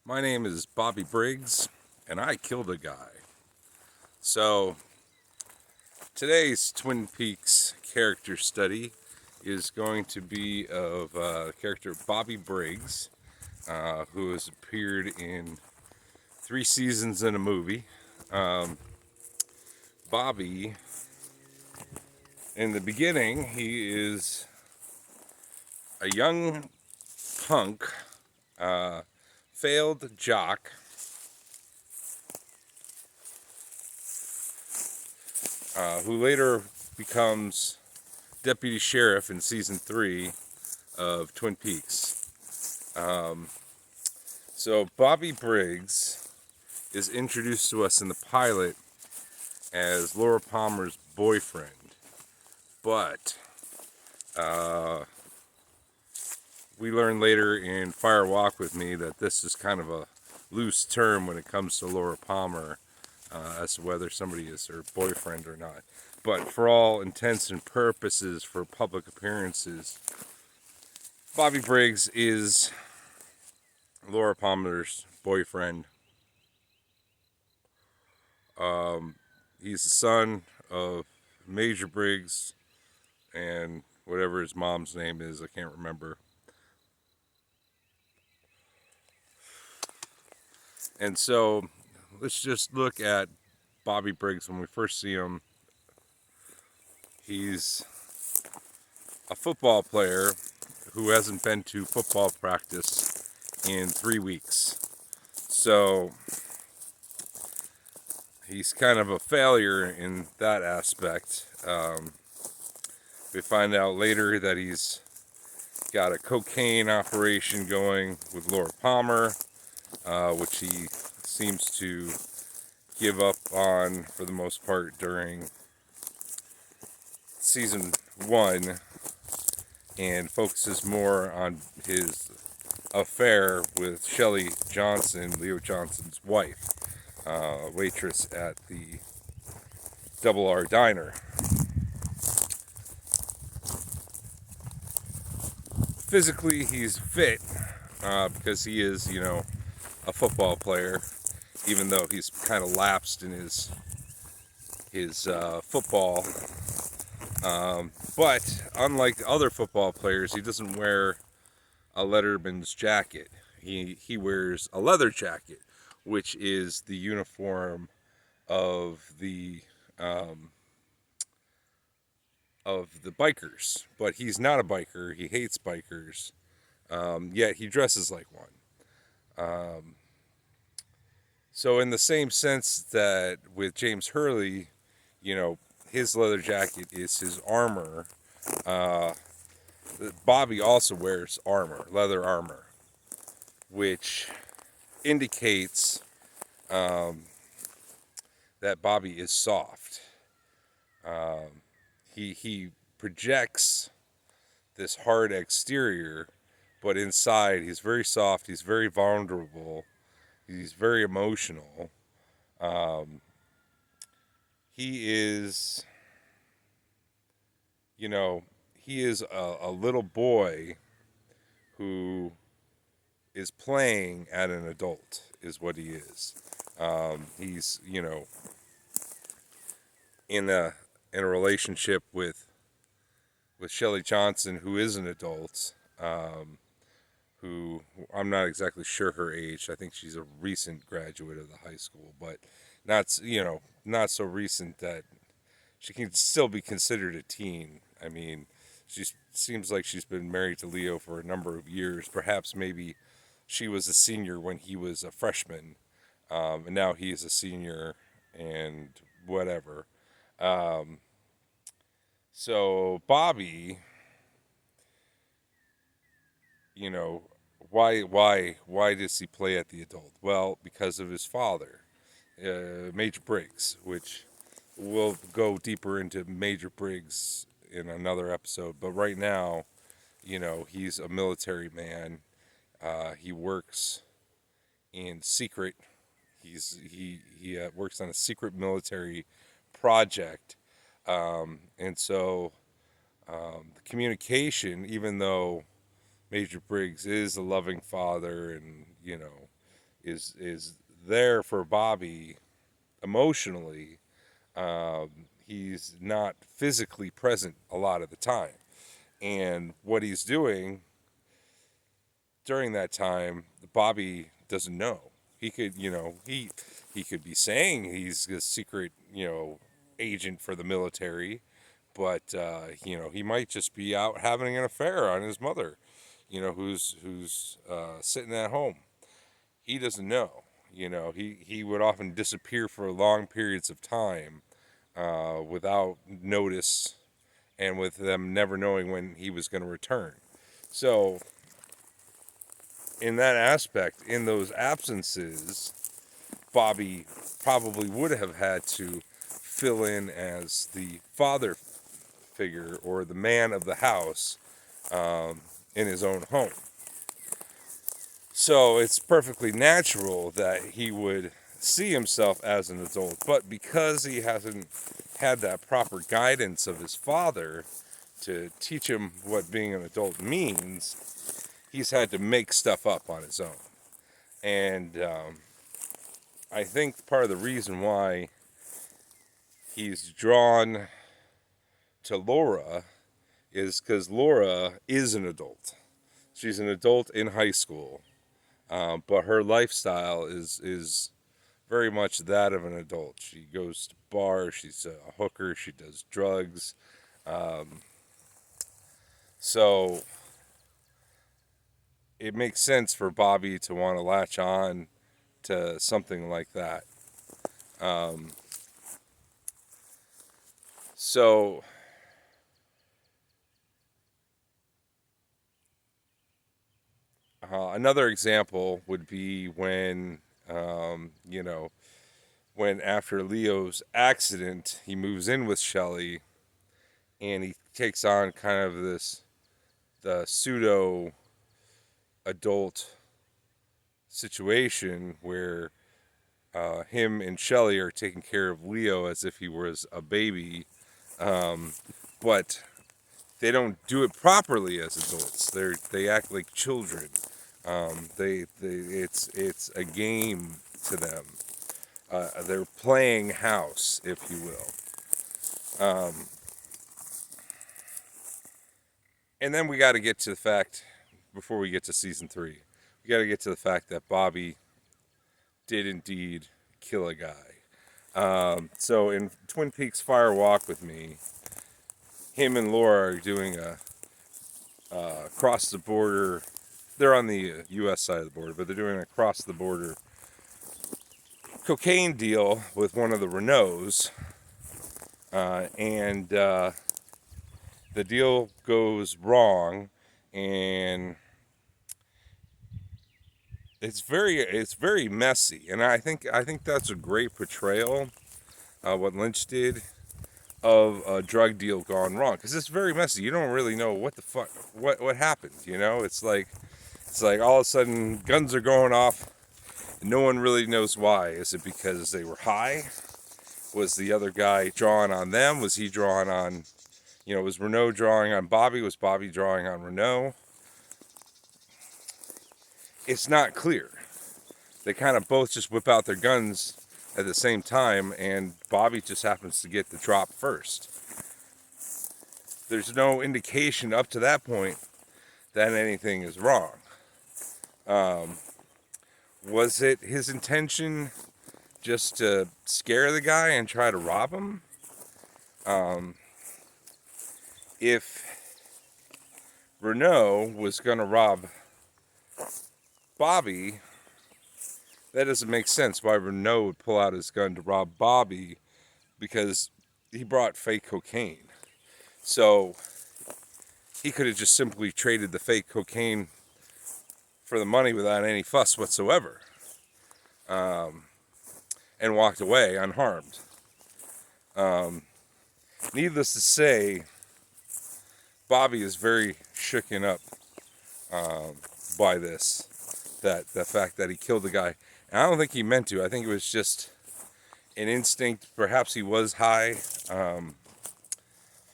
My name is Bobby Briggs, and I killed a guy. So, today's Twin Peaks character study is going to be of character Bobby Briggs, who has appeared in 3 seasons in a movie. Um, Bobby, in the beginning, he is a young punk, uh, failed jock, who later becomes deputy sheriff in season 3 of Twin Peaks. Um, so Bobby Briggs is introduced to us in the pilot as Laura Palmer's boyfriend, but uh, we learn later in Fire Walk with Me that this is kind of a loose term when it comes to Laura Palmer as to whether somebody is her boyfriend or not. But for all intents and purposes, for public appearances, Bobby Briggs is Laura Palmer's boyfriend. He's the son of Major Briggs and whatever his mom's name is, I can't remember. And so let's just look at Bobby Briggs when we first see him. He's a football player who hasn't been to football practice in 3 weeks. So he's kind of a failure in that aspect. We find out later that he's got a cocaine operation going with Laura Palmer, which he seems to give up on for the most part during season 1 and focuses more on his affair with Shelley Johnson, Leo Johnson's wife, waitress at the Double R Diner. Physically, he's fit because he is, a football player, even though he's kind of lapsed in his football. But unlike other football players, he doesn't wear a Letterman's jacket. He wears a leather jacket, which is the uniform of the bikers. But he's not a biker. He hates bikers. Yet he dresses like one. So in the same sense that with James Hurley, his leather jacket is his armor. Bobby also wears armor, leather armor, which indicates that Bobby is soft. He projects this hard exterior, but inside he's very soft. He's very vulnerable. He's very emotional. He is, he is a little boy who is playing at an adult, is what he is. He's, in a relationship with Shelley Johnson, who is an adult, who I'm not exactly sure her age. I think she's a recent graduate of the high school, but not so recent that she can still be considered a teen. I mean, she seems like she's been married to Leo for a number of years. Perhaps maybe she was a senior when he was a freshman, and now he is a senior and whatever. So Bobby, why does he play at the adult? Well, because of his father, Major Briggs, which we'll go deeper into Major Briggs in another episode. But right now, he's a military man. He works in secret. He works on a secret military project, and so the communication, even though Major Briggs is a loving father and is there for Bobby emotionally. He's not physically present a lot of the time, and what he's doing during that time, Bobby doesn't know. He could, he could be saying he's a secret, agent for the military, but he might just be out having an affair on his mother, who's sitting at home. He doesn't know. He would often disappear for long periods of time without notice, and with them never knowing when he was going to return. So in that aspect, in those absences, Bobby probably would have had to fill in as the father figure or the man of the house in his own home. So it's perfectly natural that he would see himself as an adult, but because he hasn't had that proper guidance of his father to teach him what being an adult means, he's had to make stuff up on his own. And I think part of the reason why he's drawn to Laura is because Laura is an adult. She's an adult in high school, but her lifestyle is very much that of an adult. She goes to bars, she's a hooker, she does drugs. So it makes sense for Bobby to want to latch on to something like that. So another example would be when, when after Leo's accident, he moves in with Shelly, and he takes on kind of the pseudo adult situation where him and Shelly are taking care of Leo as if he was a baby, but they don't do it properly as adults. They act like children. It's a game to them. They're playing house, if you will. And then we got to get to the fact, before we get to season 3, we got to get to the fact that Bobby did indeed kill a guy. So in Twin Peaks Fire Walk with Me, him and Laura are doing a across the border. They're on the U.S. side of the border, but they're doing a across the border cocaine deal with one of the Renaults, and the deal goes wrong, and it's very messy. And I think that's a great portrayal, what Lynch did, of a drug deal gone wrong, because it's very messy. You don't really know what the fuck what happened. It's like all of a sudden guns are going off, and no one really knows why. Is it because they were high? Was the other guy drawing on them? Was he drawing on, was Renault drawing on Bobby? Was Bobby drawing on Renault? It's not clear. They kind of both just whip out their guns at the same time, and Bobby just happens to get the drop first. There's no indication up to that point that anything is wrong. Was it his intention just to scare the guy and try to rob him? If Renault was going to rob Bobby, that doesn't make sense why Renault would pull out his gun to rob Bobby, because he brought fake cocaine. So he could have just simply traded the fake cocaine for the money without any fuss whatsoever, and walked away unharmed. Needless to say, Bobby is very shooken up by this, the fact that he killed the guy. And I don't think he meant to. I think it was just an instinct. Perhaps he was high.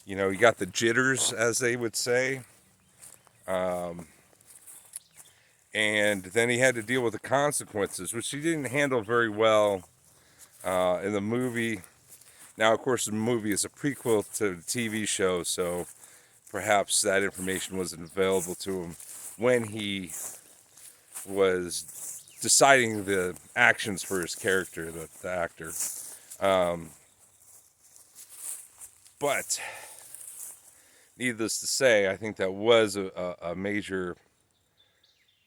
He got the jitters, as they would say. and then he had to deal with the consequences, which he didn't handle very well in the movie. Now, of course, the movie is a prequel to the TV show, so perhaps that information wasn't available to him when he was deciding the actions for his character, the actor. Um, but needless to say, I think that was a major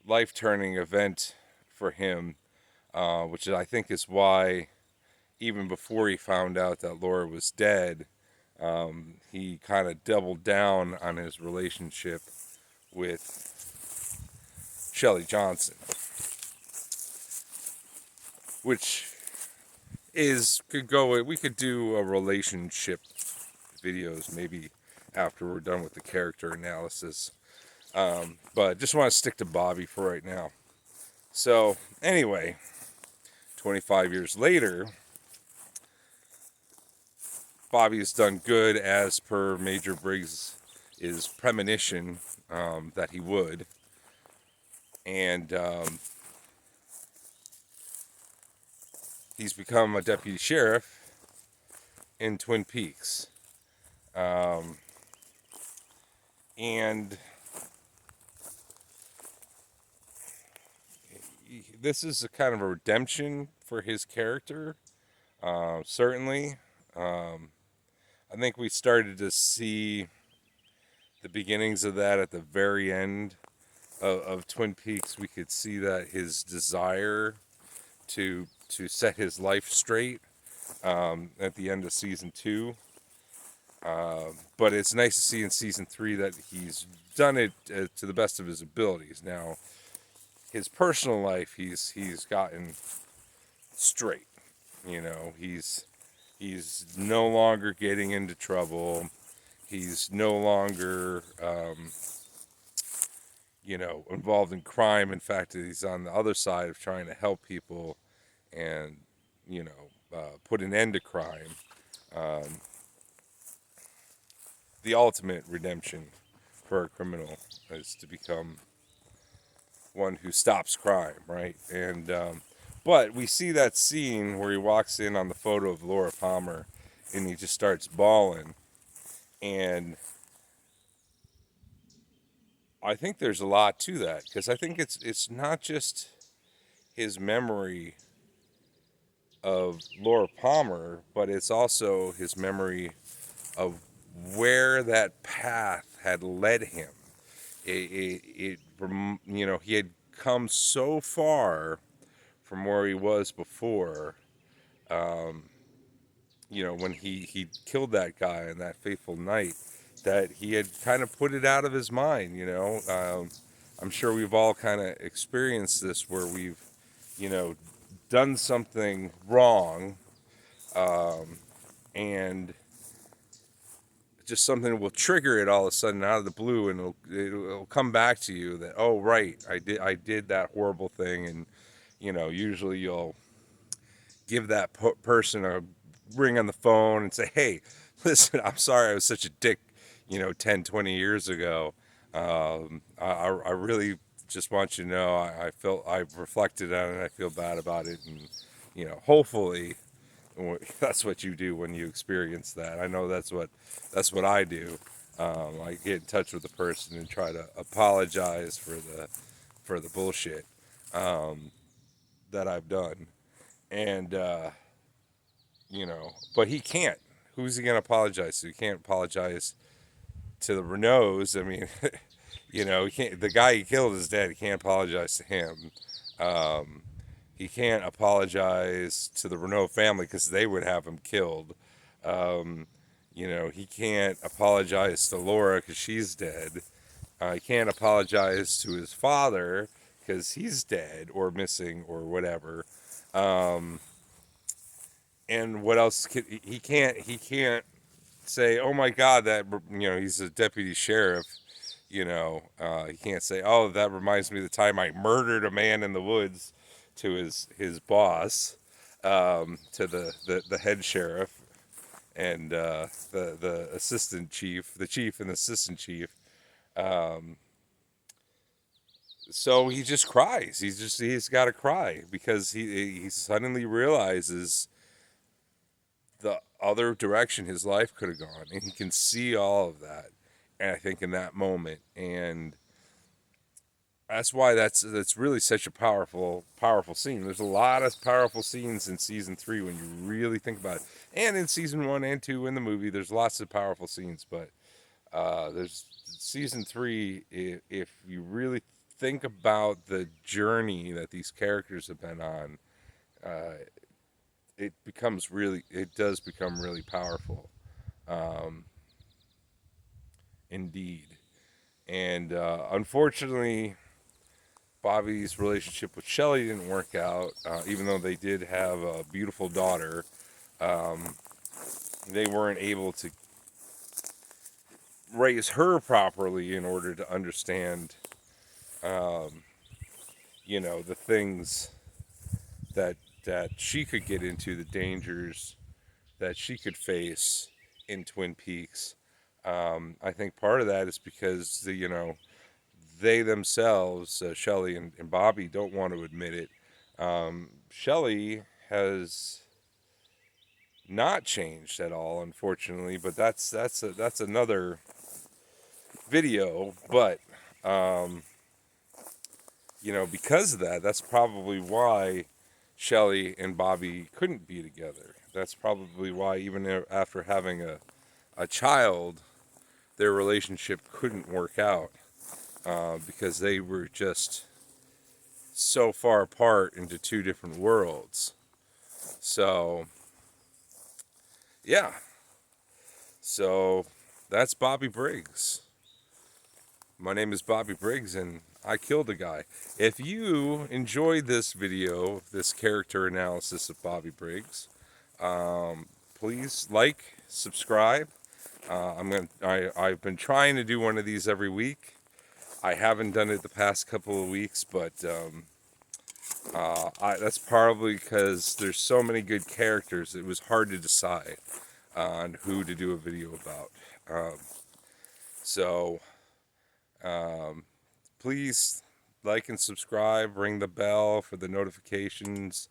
life-turning event for him, which I think is why even before he found out that Laura was dead, he kind of doubled down on his relationship with Shelley Johnson, which we could do a relationship videos maybe after we're done with the character analysis. But just want to stick to Bobby for right now. So anyway, 25 years later, Bobby has done good as per Major Briggs' premonition that he would. And he's become a deputy sheriff in Twin Peaks. And this is a kind of a redemption for his character, certainly. I think we started to see the beginnings of that at the very end of Twin Peaks. We could see that his desire to set his life straight at the end of season 2. But it's nice to see in season 3 that he's done it to the best of his abilities. Now, his personal life, he's gotten straight. You know, he's no longer getting into trouble. He's no longer, involved in crime. In fact, he's on the other side of trying to help people and, put an end to crime. The ultimate redemption for a criminal is to become one who stops crime, right? And but we see that scene where he walks in on the photo of Laura Palmer and he just starts bawling. And I think there's a lot to that, because I think it's not just his memory of Laura Palmer, but it's also his memory of where that path had led him. He had come so far from where he was before. When he killed that guy on that fateful night, that he had kind of put it out of his mind. I'm sure we've all kind of experienced this where we've, done something wrong, and just something will trigger it all of a sudden out of the blue, and it'll come back to you that, oh right, I did that horrible thing. And usually you'll give that person a ring on the phone and say, hey, listen, I'm sorry I was such a dick 10, 20 years ago. I really just want you to know I've reflected on it. I feel bad about it. And hopefully that's what you do when you experience that. I know that's what I do. I get in touch with the person and try to apologize for the bullshit that I've done. And but he can't. Who's he gonna apologize to? He can't apologize to the Renaults. I mean, he can't. The guy he killed is dead. He can't apologize to him. He can't apologize to the Renault family because they would have him killed. He can't apologize to Laura because she's dead. He can't apologize to his father because he's dead or missing or whatever. And what else? He can't say, oh my God, that he's a deputy sheriff. He can't say, oh, that reminds me of the time I murdered a man in the woods, to his boss, to the head sheriff and the assistant chief, the chief and the assistant chief. So he just cries. He's got to cry because he suddenly realizes the other direction his life could have gone, and he can see all of that. And I think in that moment, and that's why that's really such a powerful scene. There's a lot of powerful scenes in season 3 when you really think about it, and in season 1 and 2 in the movie, there's lots of powerful scenes. But there's season 3. If you really think about the journey that these characters have been on, uh, it does become really powerful, um, indeed. And unfortunately, Bobby's relationship with Shelley didn't work out, even though they did have a beautiful daughter. Um, they weren't able to raise her properly in order to understand, um, the things that she could get into, the dangers that she could face in Twin Peaks. I think part of that is because they themselves, Shelley and Bobby, don't want to admit it. Shelley has not changed at all, unfortunately, but that's another video. But um, because of that, that's probably why Shelley and Bobby couldn't be together. That's probably why, even after having a child, their relationship couldn't work out, because they were just so far apart into two different worlds. So, yeah. So, that's Bobby Briggs. My name is Bobby Briggs, and I killed a guy. If you enjoyed this video, this character analysis of Bobby Briggs, please like, subscribe. I've been trying to do one of these every week. I haven't done it the past couple of weeks, but that's probably because there's so many good characters. It was hard to decide on who to do a video about. So please like and subscribe, ring the bell for the notifications,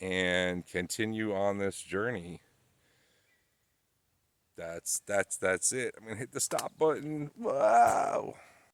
and continue on this journey. That's it. I'm gonna hit the stop button. Wow.